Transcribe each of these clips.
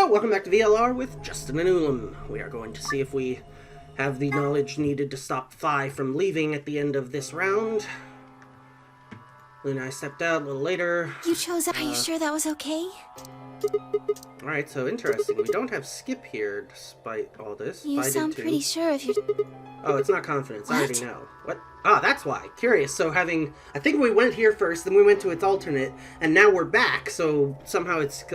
So, welcome back to VLR with Justin and Ulam. We are going to see if we have the knowledge needed to stop Phi from leaving at the end of this round. Luna and I stepped out a little later. You chose Are you sure that was okay? Alright, so interesting. We don't have Skip here despite all this. You sound pretty sure if you're... Oh, it's not confidence. What? I already know. What? Ah, that's why. Curious. So I think we went here first, then we went to its alternate, and now we're back, so somehow it's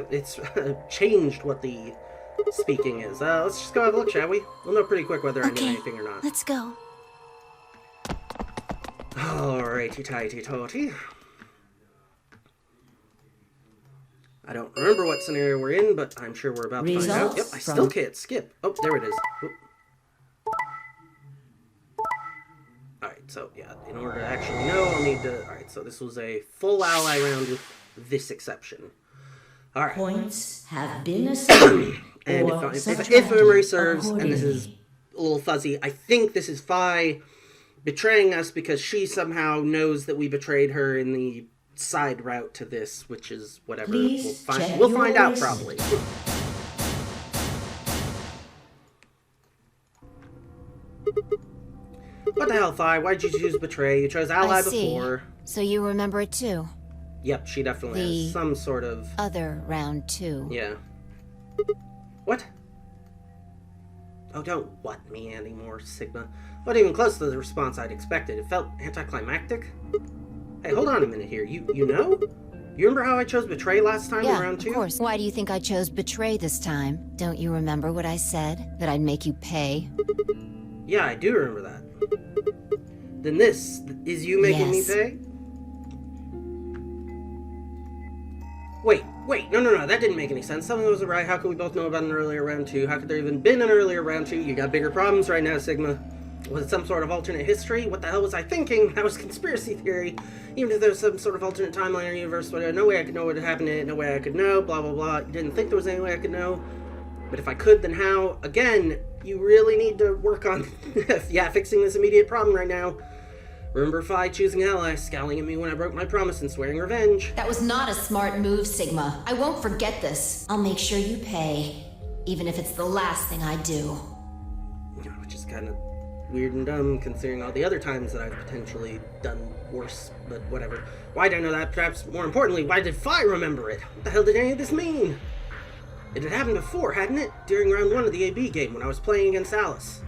changed what the speaking is. Let's just go have a look, shall we? We'll know pretty quick whether I know anything or not. Let's go. Alrighty, tighty, totty. I don't remember what scenario we're in, but I'm sure we're about to find out. Yep, I still can't skip. Oh, there it is. Oop. Alright, so yeah, in order to actually know, I'll need to... Alright, so this was a full ally round with this exception. Alright. Points have been assigned. And if memory serves, and this is a little fuzzy, I think this is Phi betraying us because she somehow knows that we betrayed her in the side route to this, which is whatever. We'll find out probably. What the hell, Phi? Why'd you choose betray? You chose ally before. So you remember it too? Yep, she definitely has some sort of... other round too. Yeah. What? Oh, don't what me anymore, Sigma. Not even close to the response I'd expected. It felt anticlimactic. Hey, hold on a minute here. You know? You remember how I chose betray last time in round 2? Yeah, of course. Why do you think I chose betray this time? Don't you remember what I said? That I'd make you pay? Yeah, I do remember that. Then this is you making me pay? Wait, no, that didn't make any sense. Something wasn't right. How could we both know about an earlier round 2? How could there even been an earlier round 2? You got bigger problems right now, Sigma. Was it some sort of alternate history? What the hell was I thinking? That was conspiracy theory. Even if there was some sort of alternate timeline or universe, no way I could know what had happened in it, no way I could know, blah, blah, blah. Didn't think there was any way I could know. But if I could, then how? Again, you really need to work on, fixing this immediate problem right now. Remember Phi choosing ally, scowling at me when I broke my promise and swearing revenge. That was not a smart move, Sigma. I won't forget this. I'll make sure you pay, even if it's the last thing I do. Which is kind of weird and dumb, considering all the other times that I've potentially done worse, but whatever. Why did I know that? Perhaps more importantly, why did Phi remember it? What the hell did any of this mean? It had happened before, hadn't it? During round 1 of the AB game when I was playing against Alice.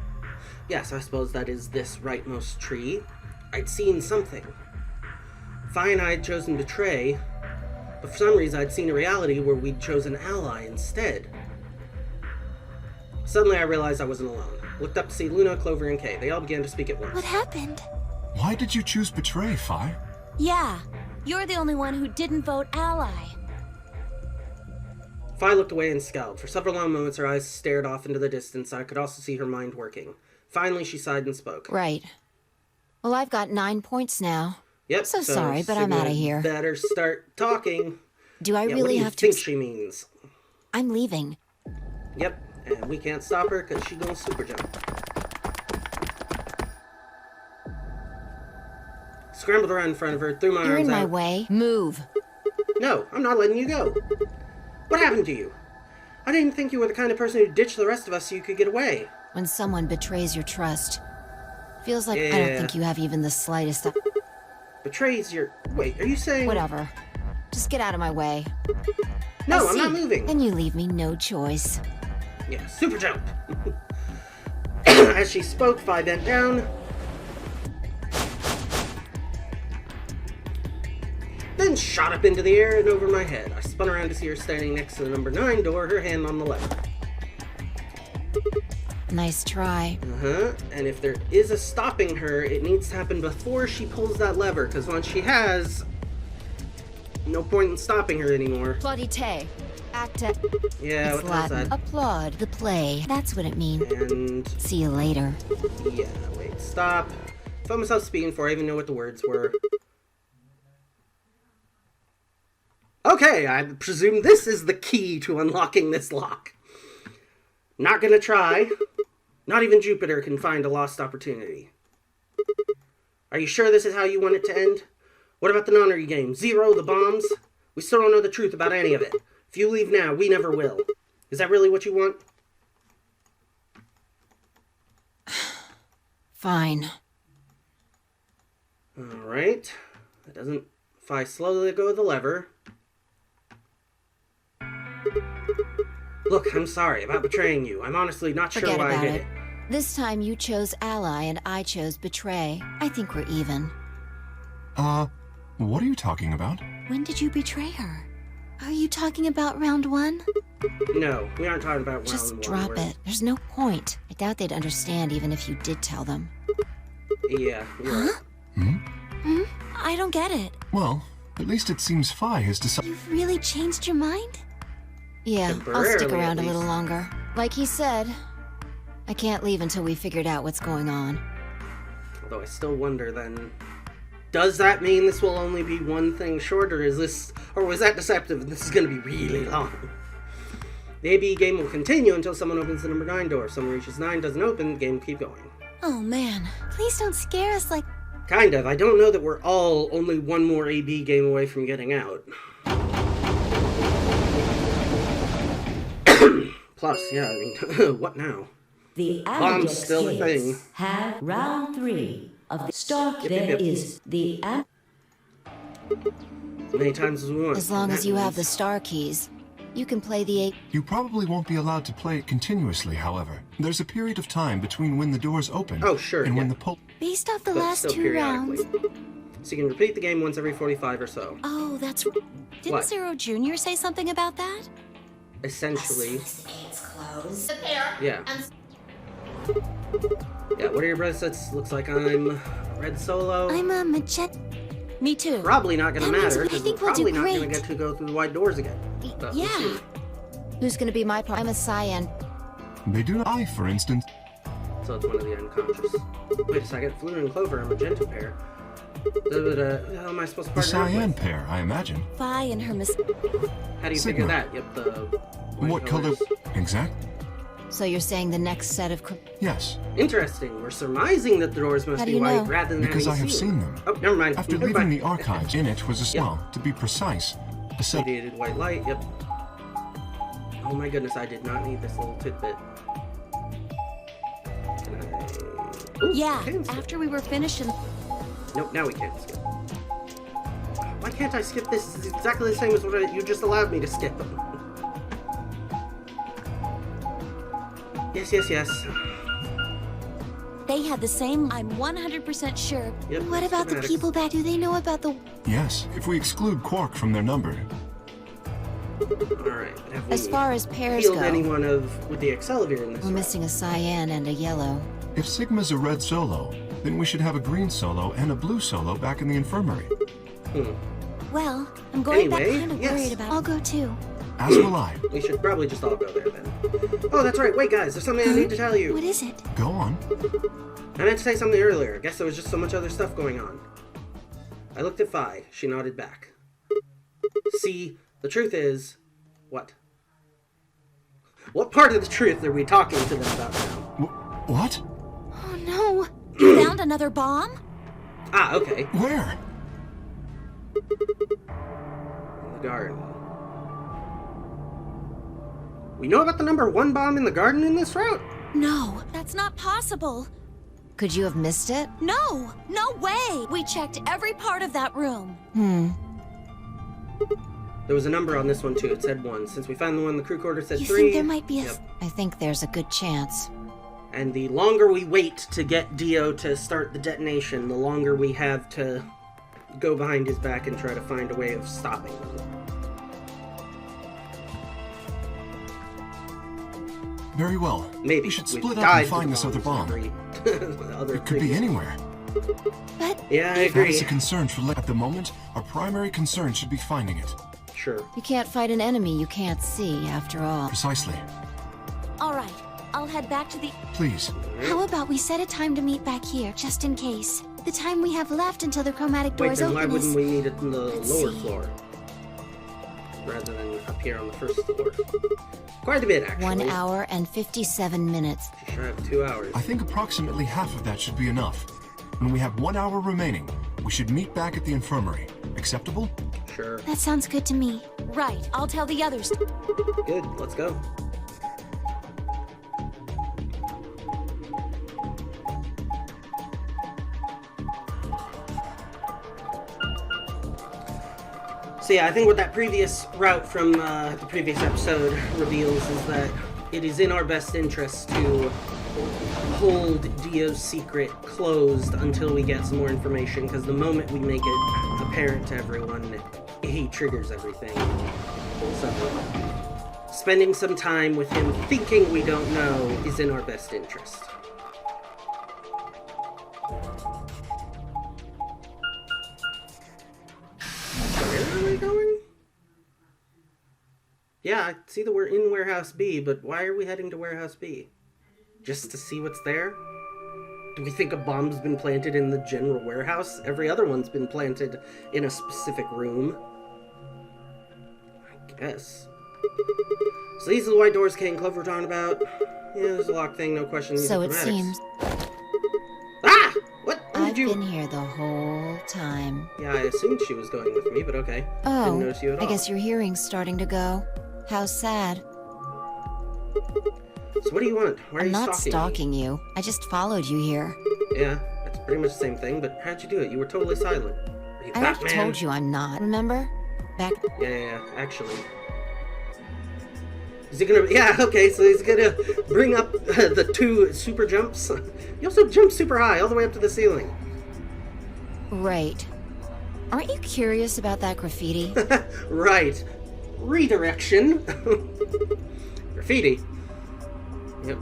Yes, I suppose that is this rightmost tree. I'd seen something. Phi and I had chosen betray, but for some reason I'd seen a reality where we'd chosen ally instead. Suddenly I realized I wasn't alone. Looked up to see Luna, Clover, and Kay. They all began to speak at once. What happened? Why did you choose betray, Phi? Yeah, you're the only one who didn't vote ally. Phi looked away and scowled. For several long moments her eyes stared off into the distance. I could also see her mind working. Finally she sighed and spoke. Right. Well, I've got 9 points now. Yep. So sorry, but I'm out of here. Better start talking. Do I really what do you have think to... she means? I'm leaving. Yep. And we can't stop her because she's gonna super jump. Scrambled around in front of her, threw my arms out. You're in my way. Move. No, I'm not letting you go. What happened to you? I didn't think you were the kind of person who'd ditch the rest of us so you could get away. When someone betrays your trust, feels like I don't think you have even the slightest... Betrays your... Wait, are you saying... Whatever. Just get out of my way. No, I'm not moving. Then you leave me no choice. Yeah, super jump. As she spoke, Phi bent down. Then shot up into the air and over my head. I spun around to see her standing next to the number 9 door, her hand on the lever. Nice try. And if there is a stopping her, it needs to happen before she pulls that lever, because once she has, no point in stopping her anymore. Plaudite. Acta. Yeah, it's what was Latin. that? Applaud the play. That's what it means. And... see you later. yeah, wait, stop. Found myself speaking before I even knew what the words were. Okay, I presume this is the key to unlocking this lock. Not gonna try. Not even Jupiter can find a lost opportunity. Are you sure this is how you want it to end? What about the nonary game? Zero, the bombs? We still don't know the truth about any of it. If you leave now, we never will. Is that really what you want? Fine. Alright. That doesn't... If I slowly let go of the lever... Look, I'm sorry about betraying you. I'm honestly not sure Forget why I about did it. it. This time you chose ally and I chose betray. I think we're even. What are you talking about? When did you betray her? Are you talking about round one? No, we aren't talking about round Just one. drop We're- it. There's no point. I doubt they'd understand even if you did tell them. Yeah, you're right. I don't get it. Well, at least it seems Phi has decided. You've really changed your mind? Yeah, I'll stick Temporarily, around a at little least. longer. Like he said, I can't leave until we figured out what's going on. Although I still wonder then, does that mean this will only be one thing short, or is this, or was that deceptive and this is going to be really long? The AB game will continue until someone opens the number 9 door. If someone reaches 9, doesn't open, the game will keep going. Oh man, please don't scare us like... Kind of. I don't know that we're all only one more AB game away from getting out. Plus, yeah, I mean, what now? The Bomb's Amedex still a thing. Games have round 3 of the Stark. Yep, There yep. is the As many times as we want. As long That as you have the means- star keys, you can play the 8... You probably won't be allowed to play it continuously, however. There's a period of time between when the doors open Oh, sure, and when yeah. the pull. Based off the but last still 2 rounds... periodically. So you can repeat the game once every 45 or so. Oh, that's... Didn't What? Zero Jr. say something about that? Essentially. It's closed. Yeah. Yeah, what are your brothers? That looks like I'm Red Solo. I'm a magenta... Me too. Probably not gonna That means matter, I because we're think we'll do probably not gonna great. get to go through the wide doors again. But we'll Yeah. see. Who's gonna be my part? I'm a cyan. They do not. I, for instance. So it's one of the unconscious. Wait a second, Fleur and Clover are a magenta pair. How am I supposed to The partner up cyan with? pair, I imagine. Phi and her mis... How do you figure Sigma. that? Yep, the... white What color? colors. Exact? So you're saying the next set of... Yes. Interesting. We're surmising that the doors must How do be you white know? rather than Because I having have seen them. Oh, never mind. After Never leaving mind. the archives, in it was a Yep. well, to be precise, a set. Radiated white light, yep. Oh my goodness, I did not need this little tidbit. Can I... Ooh, Yeah, I can skip. after we were finished and... Nope, now we can't skip. Why can't I skip this? This is exactly the same as what you just allowed me to skip. Yes, yes, yes. They had the same... I'm 100% sure. Yep, What about the schematics. people back? Do they know about the... Yes, if we exclude Quark from their number. Alright, have we As far as pairs healed go, anyone with the Excelsior in this we're round? missing a cyan and a yellow. If Sigma's a red solo, then we should have a green solo and a blue solo back in the infirmary. Well, I'm going back Anyway, kind of yes. worried about... I'll go too. As will I. We should probably just all go there then. Oh, that's right. Wait, guys, there's something I need to tell you. What is it? Go on. I meant to say something earlier. I guess there was just so much other stuff going on. I looked at Phi. She nodded back. See, the truth is... What? What part of the truth are we talking to them about now? What? Oh no! You found another bomb? Ah, okay. Where? In the garden. We know about the number 1 bomb in the garden in this route? No, that's not possible. Could you have missed it? No! No way! We checked every part of that room. There was a number on this one too. It said 1. Since we found the one in the crew quarters said You 3. think there might be a... Yep. I think there's a good chance. And the longer we wait to get Dio to start the detonation, the longer we have to go behind his back and try to find a way of stopping them. Very well. Maybe. We should We've split up died and to find the this other bombs bomb. every- other It could be previous- anywhere. But Yeah, I That agree. is a concern for at the moment. Our primary concern should be finding it. Sure. you can't fight an enemy you can't see, after all. Precisely. All right, I'll head back to the... Please. How about we set a time to meet back here, just in case? The time we have left until the chromatic Wait, doors then why open wouldn't is... we meet it in the Let's lower see. floor? Rather than up here on the first floor. Quite a bit, actually. 1 hour and 57 minutes. Just shy of 2 hours. I think approximately half of that should be enough. When we have 1 hour remaining, we should meet back at the infirmary. Acceptable? Sure. That sounds good to me. Right, I'll tell the others. Good, let's go. So yeah, I think what that previous route from the previous episode reveals is that it is in our best interest to hold Dio's secret closed until we get some more information, because the moment we make it apparent to everyone, he triggers everything. So, spending some time with him thinking we don't know is in our best interest. Where are we going? Yeah, I see that we're in Warehouse B, but why are we heading to Warehouse B? Just to see what's there? Do we think a bomb's been planted in the general warehouse? Every other one's been planted in a specific room. I guess. So these are the white doors Kate and Clover were talking about. Yeah, there's a lock thing, no question. So it seems. Ah! What? When I've did you... been here the whole time. Yeah, I assumed she was going with me, but okay. Didn't Oh, notice you at all. I guess your hearing's starting to go. How sad. So what do you want? Why are I'm you not stalking me? stalking you. I just followed you here. Yeah, that's pretty much the same thing, but how'd you do it? You were totally silent. Are you I already Batman? told you I'm not. Remember? Back. Yeah, actually. Is he gonna... Yeah, okay, so he's gonna bring up the 2 super jumps. You also jump super high, all the way up to the ceiling. Right. Aren't you curious about that graffiti? Right. Redirection. Graffiti. Yep.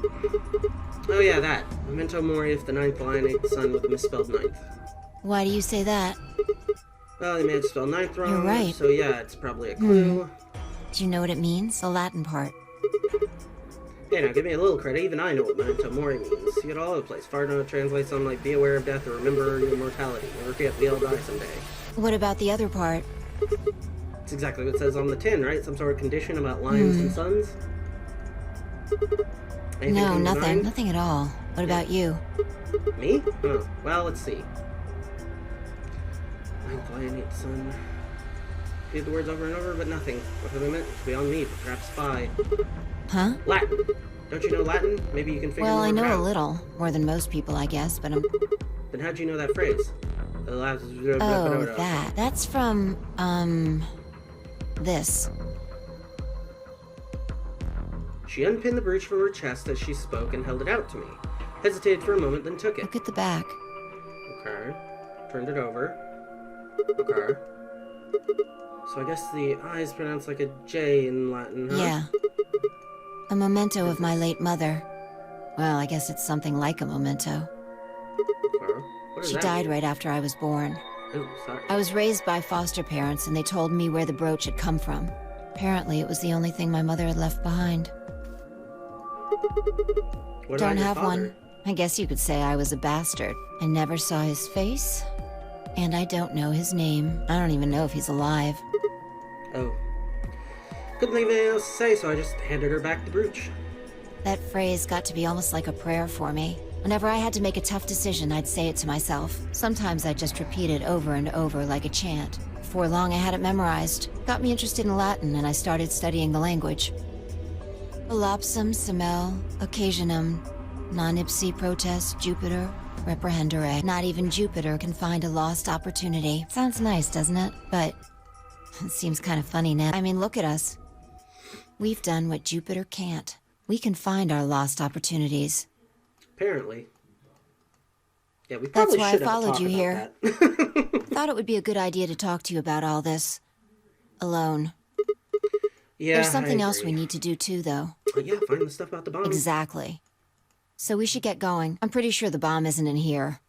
Oh yeah, that. Memento mori if the 9th line ain't the sun with the misspelled 9th. Why do you say that? Well, they may have spelled 9th wrong. You're right. So yeah, it's probably a clue. Do you know what it means? The Latin part. Hey, now give me a little credit. Even I know what memento mori means. See it all over the place. Far to translate something like be aware of death or remember your mortality. Never forget, we all die someday. What about the other part? It's exactly what it says on the tin, right? Some sort of condition about lions and suns? Anything No, come to nothing. mind? Nothing at all. What about you? Me? Oh, well, let's see. Ninth lion, 8th sun. Read the words over and over, but nothing. What have they meant? Beyond me, but perhaps spy. Huh? Latin. Don't you know Latin? Maybe you can figure Well, more I know out. a little. More than most people, I guess, but I'm... Then how'd you know that phrase? The last... Oh, that. That's from, this. She unpinned the brooch from her chest as she spoke and held it out to me. Hesitated for a moment, then took it. Look at the back. Okay. Turned it over. Okay. So I guess the I is pronounced like a J in Latin, huh? Yeah. A memento of my late mother. Well, I guess it's something like a memento. Okay. What does She that died mean? right after I was born. Oh, sorry. I was raised by foster parents, and they told me where the brooch had come from. Apparently, it was the only thing my mother had left behind. What about Don't your have father? one. I guess you could say I was a bastard. I never saw his face, and I don't know his name. I don't even know if he's alive. Oh. Couldn't think of anything else to say, so I just handed her back the brooch. That phrase got to be almost like a prayer for me. Whenever I had to make a tough decision, I'd say it to myself. Sometimes I'd just repeat it over and over like a chant. Before long, I had it memorized. Got me interested in Latin, and I started studying the language. Volapsum semel, occasionum, non ipsi protest Jupiter, reprehendere. Not even Jupiter can find a lost opportunity. Sounds nice, doesn't it? But it seems kind of funny now. I mean, look at us. We've done what Jupiter can't. We can find our lost opportunities. Apparently. Yeah, we That's probably why I should have followed talked you about here. that. Thought it would be a good idea to talk to you about all this. Alone. Yeah, There's something I else we agree. need to do too, though. Yeah, find the stuff about the bomb. Exactly. So we should get going. I'm pretty sure the bomb isn't in here.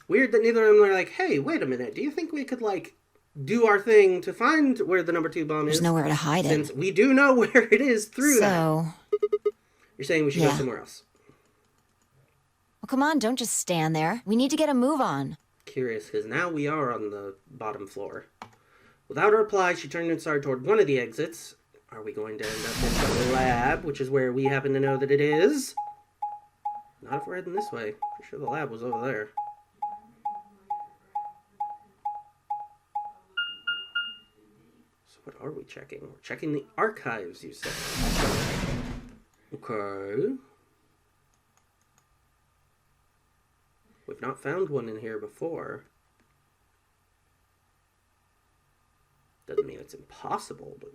Weird that neither of them are like, hey, wait a minute, do you think we could, like, do our thing to find where the number 2 bomb There's is? nowhere to hide it. Since we do know where it is through that. So, You're saying we should yeah. go somewhere else. well, come on, don't just stand there. We need to get a move on. Curious, because now we are on the bottom floor. Without a reply, she turned and started toward one of the exits. Are we going to end up in the lab, which is where we happen to know that it is? Not if we're heading this way. Pretty sure the lab was over there. So what are we checking? We're checking the archives, you said. Okay. We've not found one in here before. Doesn't mean it's impossible, but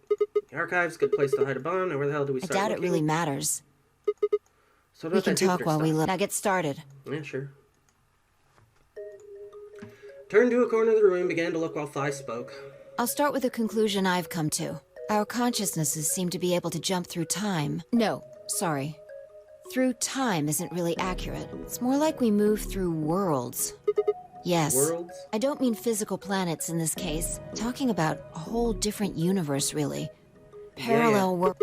the archives, good place to hide a bomb. Now where the hell do we I start doubt it looking? really matters. So We can talk while we look. Now get started. Yeah, sure. Turned to a corner of the room, began to look while Thai spoke. I'll start with a conclusion I've come to. Our consciousnesses seem to be able to jump through time. No, sorry. Through time isn't really accurate. It's more like we move through worlds. Yes. Worlds? I don't mean physical planets in this case. Talking about a whole different universe, really. Parallel world.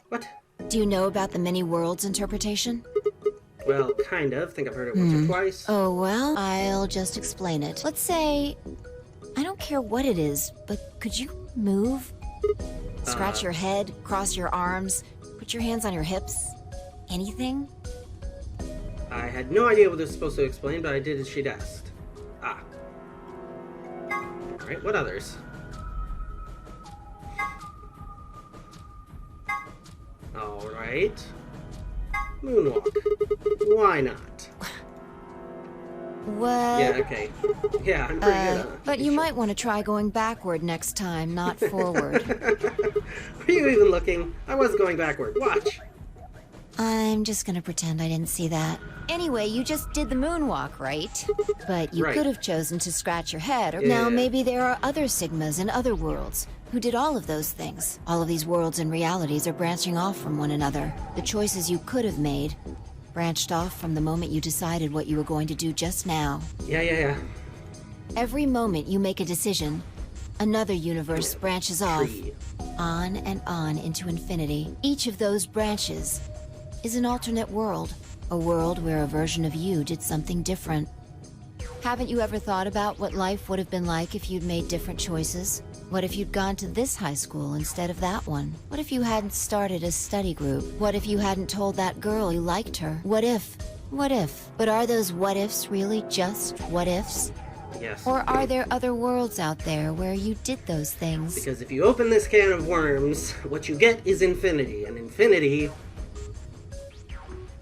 What? Do you know about the many worlds interpretation? Well, kind of. Think I've heard it once or twice. Oh, well, I'll just explain it. Let's say, I don't care what it is, but could you move? Scratch your head, cross your arms, put your hands on your hips? Anything? I had no idea what this was supposed to explain, but I did as she'd asked. Ah. Alright, what others? Alright. Moonwalk. Why not? What? Yeah, okay. Yeah, I'm pretty good at it. But you might want to try going backward next time, not forward. Were you even looking? I was going backward. Watch. I'm just gonna pretend I didn't see that. Anyway, you just did the moonwalk, right? But you Right. could have chosen to scratch your head. Or Yeah. Now, maybe there are other Sigmas in other worlds who did all of those things. All of these worlds and realities are branching off from one another. The choices you could have made branched off from the moment you decided what you were going to do just now. Yeah. Every moment you make a decision, another universe branches off, Tree. on and on into infinity. Each of those branches is an alternate world, a world where a version of you did something different. Haven't you ever thought about what life would have been like if you'd made different choices? What if you'd gone to this high school instead of that one? What if you hadn't started a study group? What if you hadn't told that girl you liked her? What if? What if? But are those what ifs really just what ifs? Yes. Or are there other worlds out there where you did those things? Because if you open this can of worms, what you get is infinity, and infinity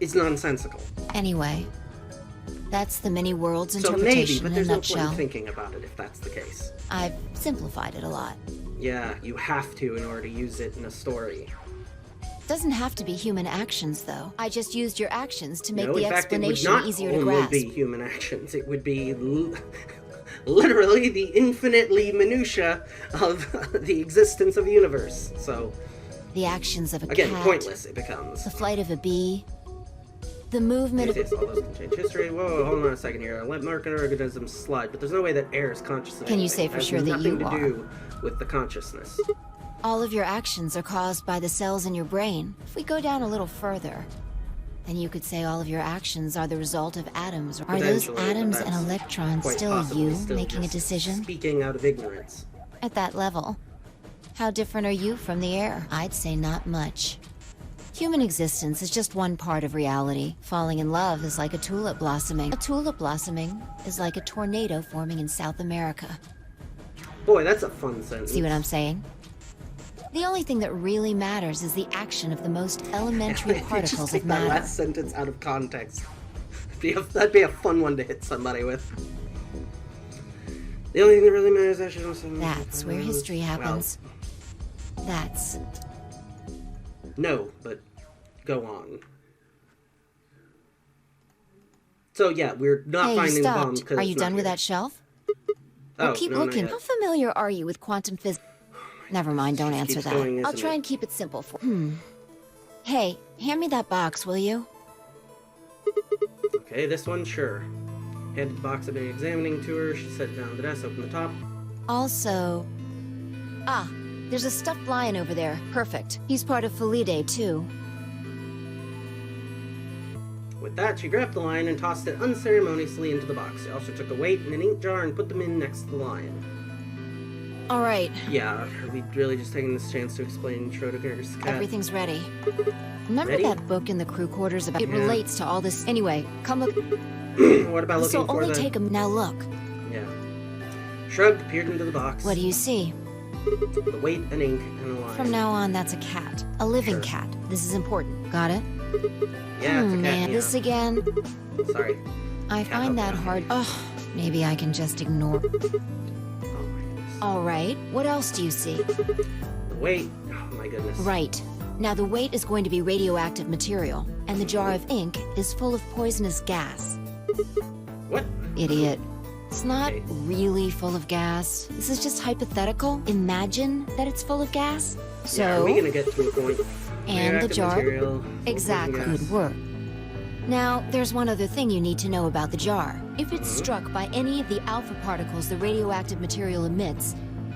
is nonsensical. Anyway, that's the many worlds So interpretation maybe, but in a there's no point nutshell. in thinking about it if that's the case. I've simplified it a lot. Yeah, you have to in order to use it in a story. Doesn't have to be human actions, though. I just used your actions to make No, the in fact, it would explanation not easier to only grasp. be human actions. It would be literally the infinitely minutia of the existence of the universe. So, The actions of a again, cat, pointless it becomes. the flight of a bee, the movement Yes, of... all those can change history. Whoa, hold on a second here. Let market organisms slide, but there's no way that air is conscious of Can you anything. say for It has sure that you nothing are? to do with the consciousness. All of your actions are caused by the cells in your brain. If we go down a little further, then you could say all of your actions are the result of atoms. Are those Potentially, but atoms and that's electrons quite still possibly you still making a just decision? Speaking out of ignorance. At that level, how different are you from the air? I'd say not much. Human existence is just one part of reality. Falling in love is like a tulip blossoming. A tulip blossoming is like a tornado forming in South America. Boy, that's a fun sentence. See what I'm saying? The only thing that really matters is the action of the most elementary If you particles just of take that matter. last sentence out of context. That'd be a fun one to hit somebody with. The only thing that really matters is actually That's where history happens. That's... No, but go on. So yeah, we're not Hey, you finding the bomb stopped. because Are you it's not done with here. that shelf? Oh, Well, keep no, not looking. yet. How familiar are you with quantum physics? Never mind, don't Just answer keeps that. going, I'll isn't try it? and keep it simple for... Hey, hand me that box, will you? Okay, this one, sure. Handed the box I've been examining to her. She set it down on the desk, opened the top. Also... Ah, there's a stuffed lion over there. Perfect. He's part of Felidae, too. With that, she grabbed the lion and tossed it unceremoniously into the box. She also took a weight and an ink jar and put them in next to the lion. All right, Yeah, are we really just taking this chance to explain Schrodinger's cat? everything's ready. Remember Ready? that book in the crew quarters about... It Yeah. relates to all this... Anyway, come look... What about This'll looking for only the... take a... Now look. Yeah. Shrugged, peered into the box. What do you see? The weight, an ink, and a line. From now on, that's a cat. A living Sure. cat. This is important. Got it? Yeah, it's a cat, man, yeah. this again... Sorry. I Cat find up that down. hard... Ugh, maybe I can just ignore... Oh my goodness. All right, what else do you see? The weight. Oh my goodness. Right. Now the weight is going to be radioactive material, and the jar of ink is full of poisonous gas. What? Idiot. It's not Okay. really full of gas. This is just hypothetical. Imagine that it's full of gas. So, Yeah, are we gonna get to a point? and the Radioactive jar material, exactly gas. could work. Now, there's one other thing you need to know about the jar. If it's struck by any of the alpha particles the radioactive material emits,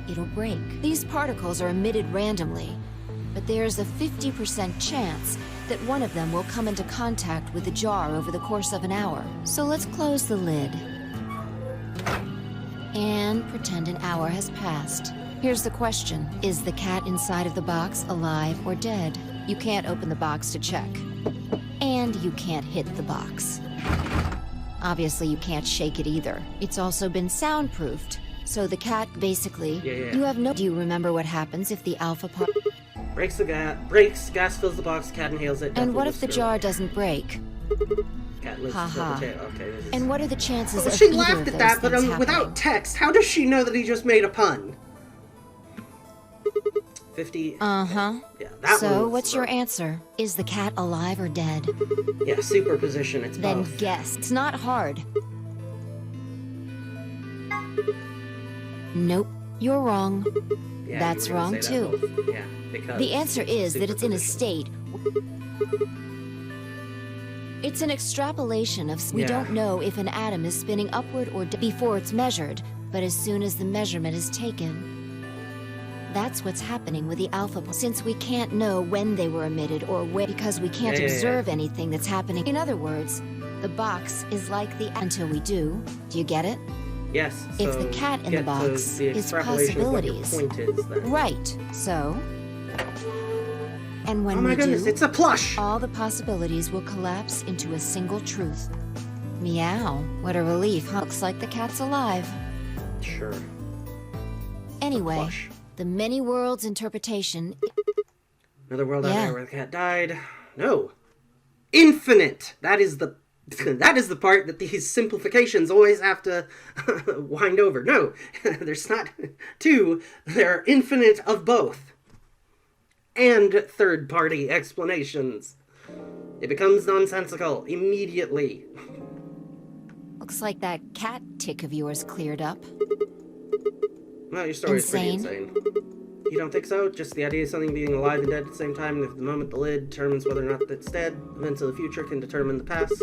it'll break. These particles are emitted randomly, but there's a 50% chance that one of them will come into contact with the jar over the course of an hour. So let's close the lid. And pretend an hour has passed. Here's the question. Is the cat inside of the box alive or dead? You can't open the box to check. And you can't hit the box. Obviously, you can't shake it either. It's also been soundproofed. So the cat basically... Yeah. You have no... Do you remember what happens if the alpha part... Breaks, gas fills the box, cat inhales it. And what death if the will jar destroy. doesn't break? Cat lives Ha to tell ha. the tale. Okay, this is... And what are the chances Well, of she either laughed of at those that, but things without happening? text, how does she know that he just made a pun? 50... Uh-huh. Yeah, that one So, was what's your wrong. answer? Is the cat alive or dead? Yeah, superposition, it's Then both. guess. It's not hard. Nope, you're wrong. Yeah, That's you were gonna wrong, say that too. both. Yeah, because... The answer is that it's in a superposition. state. It's an extrapolation of. We Yeah. don't know if an atom is spinning upward or before it's measured, but as soon as the measurement is taken, that's what's happening with the alpha. Since we can't know when they were emitted or where, because we can't Yeah. observe anything that's happening. In other words, the box is like the until we do. Do you get it? Yes, If so the cat in the get to box the is extrapolation of what your possibilities. point is, then. Right. So. And when Oh my we goodness, do, it's a plush! all the possibilities will collapse into a single truth. Meow. What a relief, huh? Looks like the cat's alive. Sure. Anyway, Plush. the many worlds interpretation. Another world out Yeah. there where the cat died. No. Infinite! That is the... That is the part that these simplifications always have to wind over. No, there's not two. There are infinite of both. And third-party explanations. It becomes nonsensical immediately. Looks like that cat tick of yours cleared up. Well, your story is pretty Insane. insane. You don't think so? Just the idea of something being alive and dead at the same time, and if the moment the lid determines whether or not it's dead, events of the future can determine the past.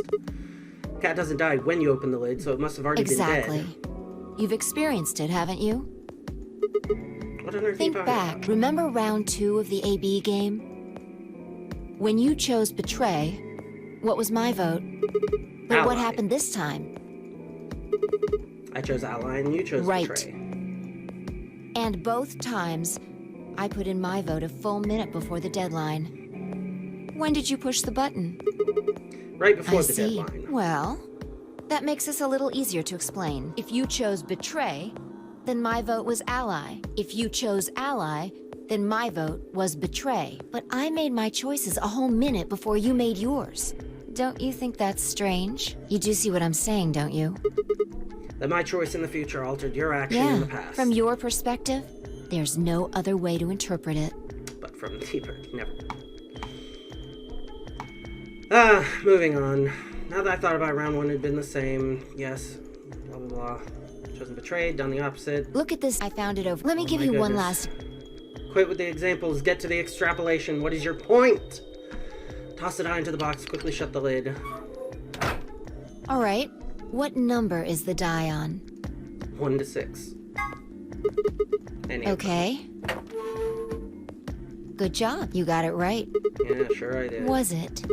Cat doesn't die when you open the lid, so it must have already Exactly. been dead. You've experienced it, haven't you? What on earth Think are you talking back. about? Remember round 2 of the AB game? When you chose Betray, what was my vote? But what Ally. happened this time? I chose Ally and you chose Right. Betray. And both times, I put in my vote a full minute before the deadline. When did you push the button? Right before I the see. deadline. Well, that makes this a little easier to explain. If you chose Betray, then my vote was Ally. If you chose Ally, then my vote was Betray. But I made my choices a whole minute before you made yours. Don't you think that's strange? You do see what I'm saying, don't you? That my choice in the future altered your action in the Yeah, past. from your perspective, there's no other way to interpret it. But from deeper, never. Moving on. Now that I thought about round 1 had been the same, yes, blah blah blah. Chosen betrayed, done the opposite. Look at this, I found it over. Let me Oh give my you one goodness. last. Quit with the examples, get to the extrapolation. What is your point? Toss the die into the box, quickly shut the lid. All right, what number is the die on? 1 to 6. Any of Okay. Good job, you got it right. them. Yeah, sure I did. Was it?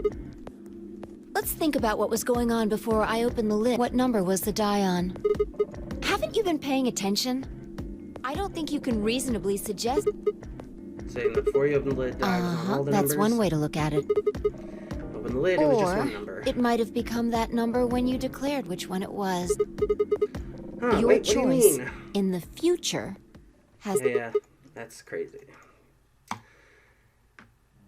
Let's think about what was going on before I opened the lid. What number was the die on? Haven't you been paying attention? I don't think you can reasonably suggest. Saying that before you open the lid, die was on all the That's numbers. one way to look at it. Open the lid, it was just Or one number. it might have become that number when you declared which one it was. Huh, Your wait, choice what do you mean? in the future has. Yeah, that's crazy.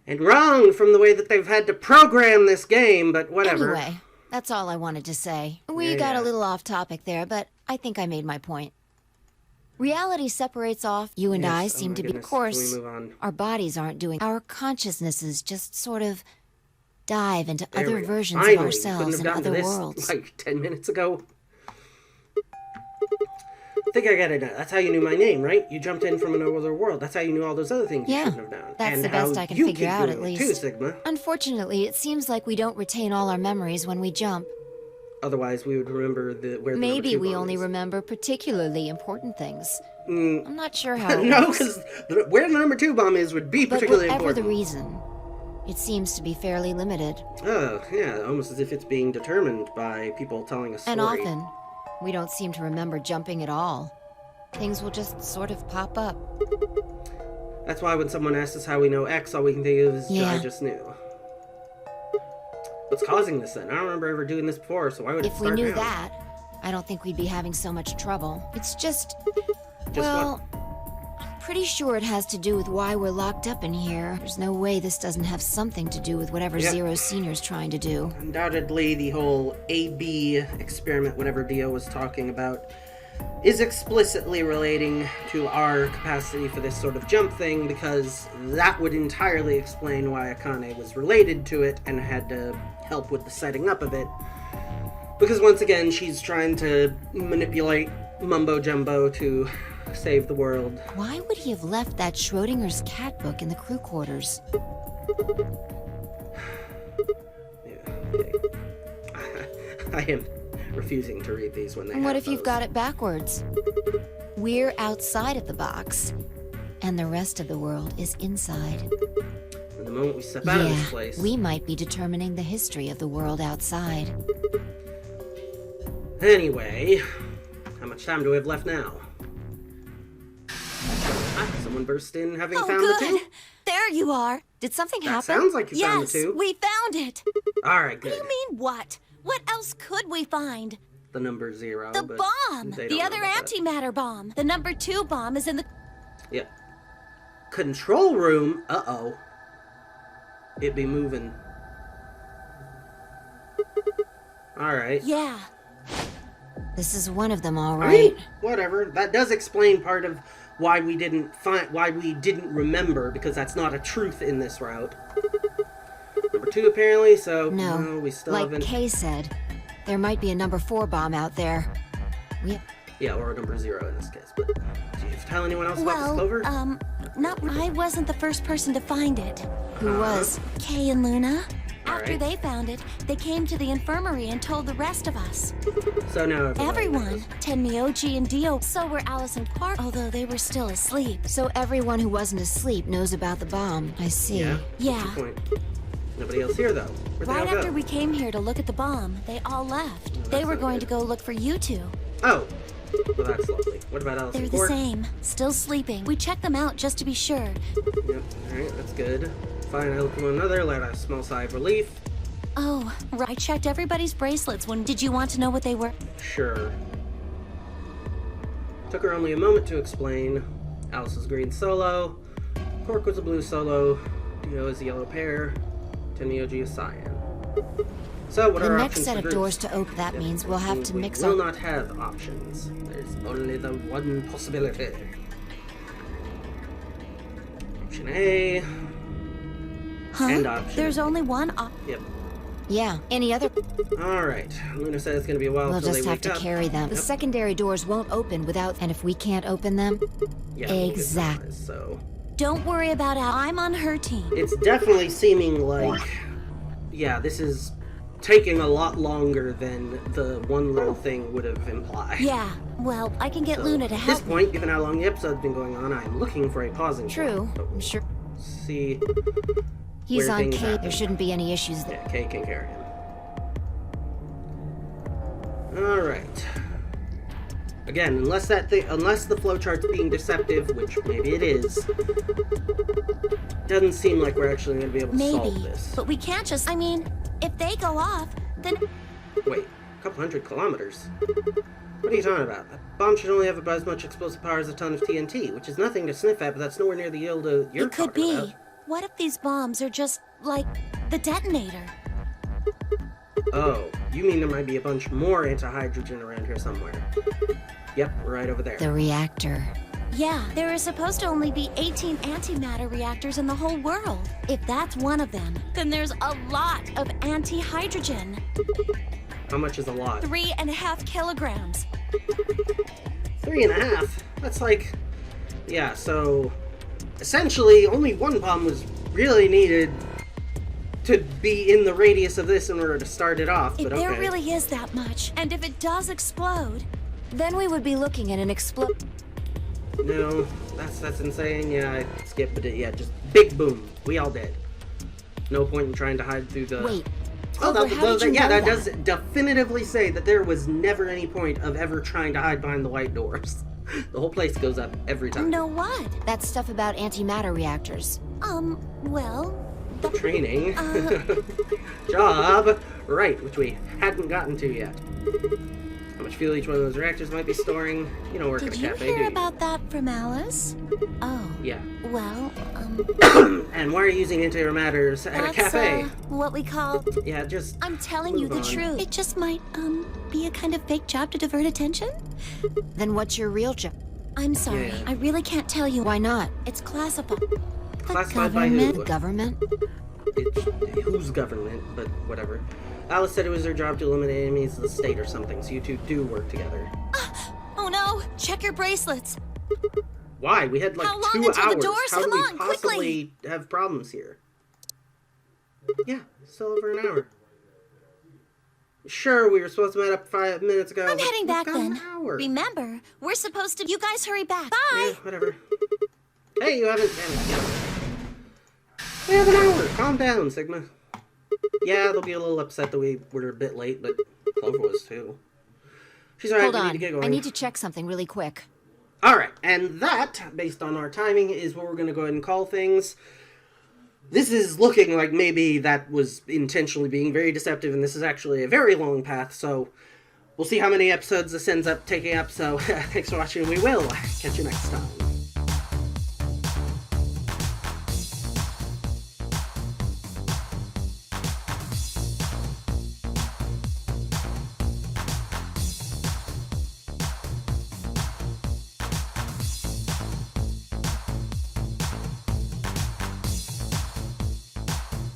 And wrong from the way that they've had to program this game, but whatever. Anyway, that's all I wanted to say. We Yeah, got yeah. a little off topic there, but I think I made my point. Reality separates off. You and I Yes, oh seem my to be, of goodness. course, Can we move on? our bodies aren't doing. Our consciousnesses just sort of dive into There other we go. versions Finally, of we ourselves couldn't have and gotten to other this, worlds. like 10 minutes ago. I think I get it now. That's how you knew my name, right? You jumped in from another world. That's how you knew all those other things you Yeah, shouldn't have known. that's And the best how I can you figure keep out, doing at it least. too, Sigma. Unfortunately, it seems like we don't retain all our memories when we jump. Otherwise, we would remember where the Maybe number 2 we bomb only is. remember particularly important things. I'm not sure how it No, works. because where the number 2 bomb is would be But particularly whatever the important. reason, it seems to be fairly limited. Oh, yeah, almost as if it's being determined by people telling a story. And often, we don't seem to remember jumping at all. Things will just sort of pop up. That's why when someone asks us how we know X, all we can think of is Yeah. I just knew. What's causing this then? I don't remember ever doing this before, so why would it If we start knew now? that, I don't think we'd be having so much trouble. It's just, Just well, I'm pretty sure it has to do with why we're locked up in here. There's no way this doesn't have something to do with whatever Yep. Zero Senior's trying to do. Undoubtedly, the whole AB experiment, whatever Dio was talking about, is explicitly relating to our capacity for this sort of jump thing, because that would entirely explain why Akane was related to it and had to help with the setting up of it. Because once again, she's trying to manipulate Mumbo Jumbo to save the world. Why would he have left that Schrodinger's cat book in the crew quarters? Yeah, okay. I am refusing to read these when they And what have if you've those. got it backwards? We're outside of the box, and the rest of the world is inside. And the moment we step out of this place... we might be determining the history of the world outside. Anyway, how much time do we have left now? Ah, someone burst in having Oh, found good. the 2? There you are. Did something That happen? sounds like you found the Yes, 2. we found it. Alright, What do good. you mean, what? What else could we find? The number 0. The but bomb! they The don't other know about that. antimatter bomb. The number 2 bomb is in the... Yep. Control room? Uh-oh. It be moving. Alright. Yeah. This is one of them, all I right. mean, whatever. That does explain part of why we didn't remember, because that's not a truth in this route. Number 2 apparently, so No, we still like haven't. Kay said, there might be a number 4 bomb out there. Yeah, or number 0 in this case. But do you tell anyone else about this, Well, Clover? I wasn't the first person to find it. Who was? Kay and Luna. After Alright. they found it, they came to the infirmary and told the rest of us. So now Everyone. knows. Tenmyoji and Dio. So were Alice and Clark, although they were still asleep. So everyone who wasn't asleep knows about the bomb. I see. Yeah. Yeah. Good point. Nobody else here though. Where'd they Right all after go? we came here to look at the bomb, they all left. They were not going good. to go look for you two. Oh. Well, that's lovely. What about Alice They're and the Court? same, still sleeping. We checked them out just to be sure. Yep. Alright, that's good. Fine, I look at one another, let out a small sigh of relief. Oh, right. I checked everybody's bracelets when... Did you want to know what they were? Sure. Took her only a moment to explain. Alice was green solo. Cork was a blue solo. Dio is a yellow pair. Tenmyoji is cyan. So what The are our next options set for of groups? doors to open, that means we'll have to We mix will our... not have options. There's only the one possibility. Option A. Huh? And option There's only one Yep. Yeah, any other... Alright. Luna said it's gonna be a while We'll until just they have wake to up. carry them. The Yep. secondary doors won't open without... And if we can't open them, Yeah, we'll get Exact- supplies, so Don't worry about Al. I'm on her team. it's definitely seeming like, yeah, this is taking a lot longer than the one little thing would have implied. Yeah, well, I can get So, Luna to at help this point, given how long the episode's been going on, I'm looking for a pausing true. point. But I'm sure see, he's where on things Kate. happen. There shouldn't be any issues there. Yeah, Kay can carry him. Alright. Again, unless the flowchart's being deceptive, which maybe it is, doesn't seem like we're actually going to be able to Maybe, solve this. but we can't just... I mean, if they go off, then... Wait, a couple hundred kilometers? What are you talking about? A bomb should only have about as much explosive power as a ton of TNT, which is nothing to sniff at, but that's nowhere near the yield you're It could talking be. about. What if these bombs are just, like, the detonator? Oh, you mean there might be a bunch more anti-hydrogen around here somewhere? Yep, right over there. The reactor. Yeah, there are supposed to only be 18 antimatter reactors in the whole world. If that's one of them, then there's a lot of anti-hydrogen. How much is a lot? 3.5 kilograms. 3.5? That's like... Yeah, so... Essentially, only one bomb was really needed to be in the radius of this in order to start it off, If but okay. there really is that much, and if it does explode... Then we would be looking at an No, that's insane. Yeah, I skipped it. Yeah, just big boom. We all dead. No point in trying to hide through the... Wait. Oh, Clover, how did you yeah, know that does definitively say that there was never any point of ever trying to hide behind the white doors. The whole place goes up every time. No what? That stuff about antimatter reactors. Well... Training. Job. Right, which we hadn't gotten to yet. How much fuel each one of those reactors might be storing. You know, work at Did a you cafe, hear do you? about that from Alice? Oh. Yeah. Well, And why are you using antimatters at a that's, cafe? what we call... Yeah, just... I'm telling you move the on. truth. It just might, be a kind of fake job to divert attention? Then what's your real job? I'm sorry. Yeah. I really can't tell you. Why not? It's classified. Classified by Government? who? Government? Whose government, but whatever. Alice said it was her job to eliminate enemies of the state or something, so you two do work together. Oh no! Check your bracelets! Why? We had like How long 2 until hours. the doors? How Come do we on, quickly! possibly have problems here? Yeah, still over an hour. Sure, we were supposed to meet up 5 minutes ago. I'm but heading we've back got then. An hour. Remember, we're supposed to... You guys hurry back. Bye! Yeah, whatever. Hey, you haven't... We have an hour. Calm down, Sigma. Yeah, they'll be a little upset that we were a bit late, but Clover was too. She's alright, Hold we on. need to get going. I need to check something really quick. Alright, and that, based on our timing, is what we're going to go ahead and call things. This is looking like maybe that was intentionally being very deceptive, and this is actually a very long path, so we'll see how many episodes this ends up taking up, so thanks for watching, we will catch you next time.